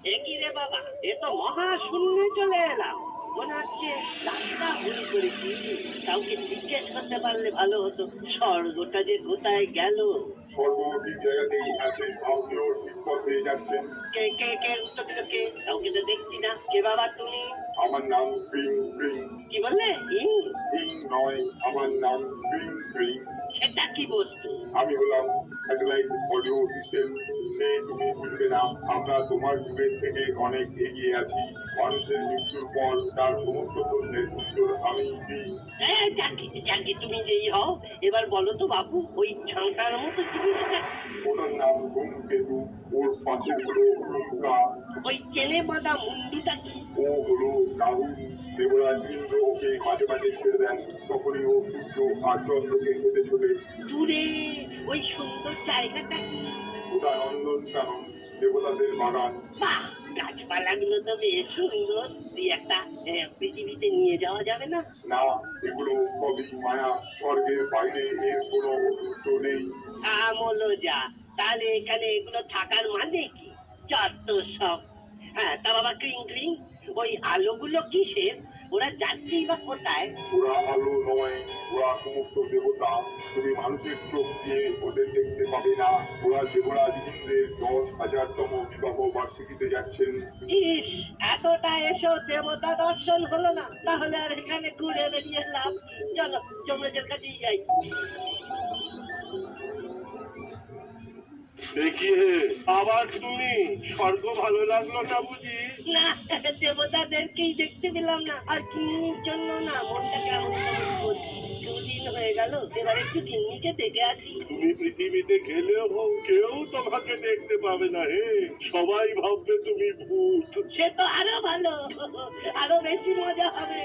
একই রে বাবা, এ তো মহা শূন্যে চলে এলাম। মনে হচ্ছে রাস্তা ভুল করেছি। কাউকে জিজ্ঞেস করতে পারলে ভালো হতো, স্বর্গটা যে কোথায় গেল। সর্বঠিক জায়গাতেই আছেন, আপনিও ঠিক পথে যাচ্ছেন। কে কে কে উত্তর দিল কে? কাউকে তো দেখছি না। কে বাবা তুমি? আমার নাম ক্রিং ক্রিং। কি বললে? ক্রিং নয়, আমার নাম ক্রিং ক্রিং। সেটা কি বস্তু? আমি হলাম স্যাটেলাইট অডিও সিস্টেম। সে তুমি বুঝবে না, আমরা তোমার যুগের থেকে অনেক এগিয়ে আছি। মানুষের মৃত্যুর পর তার সমস্ত প্রশ্নের উত্তর আমি দিই। যাকে তুমি যেই হও, এবার বলো তো বাবু, ওই ঝাঁকার মতো জিনিসটা ওটার নাম ধূমকেতু। ওর পাশের হলো উল্কা। ওই চেলে বাঁধা মুন্ডুটা কি? ও হলো রাহু। দেবরাজ ইন্দ্র ওকে মাঝে মাঝে ছেড়ে দেন, তখনই ও সূর্য আর চন্দ্রকে হেঁটে চলে। দূরে ওই সুন্দর জায়গাটা কি? ওটা নন্দনকানন, দেবতাদের বাগান। বাহ, গাছপালাগুলো তো বেশ সুন্দর। তুই একটা পৃথিবীতে নিয়ে যাওয়া যাবে না? না, এগুলো সবই মায়া। স্বর্গের বাইরে এর কোনো অস্তিত্ব নেই। আমলো যা, তাহলে এখানে এগুলো থাকার মানে কি? যত সব। হ্যাঁ, তা বাবা ক্রিং ক্রিং, ওই আলোগুলো কিসের? ওরা যাচ্ছি বা কোথায়? ওরা আলো নয়, ওরা সমস্ত দেবতা। তুমি মানুষের চোখ দিয়ে ওদের দেখতে পাবে না। ওরা দেবরাজ ইন্দ্রের 10,000তম বিবাহ বার্ষিকীতে যাচ্ছেন। ইস, এতটা এসো দেবতা দর্শন হলো না, তাহলে আর এখানে ঘুরে বেরিয়ে লাভ কি? চলো যমরাজের কাছেই যাই। দেখিয়ে আবার তুমি, স্বর্গ ভালো লাগলো না বুঝি? না, দেবতাদেরকেই দেখতে পেলাম না, আর কিন্নির জন্য না মনটা কেমন কেমন করছে। দুদিন হয়ে গেল, এবার একটু কিন্নিকে দেখে আসি। তুমি পৃথিবীতে গেলেও কেউ তোমাকে দেখতে পাবে না হে, সবাই ভাববে তুমি ভূত। সে তো আরো ভালো, আরো বেশি মজা হবে।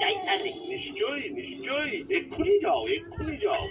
যাই তাহলে। নিশ্চয়ই নিশ্চয়ই, এক্ষুনি যাও এক্ষুনি যাও।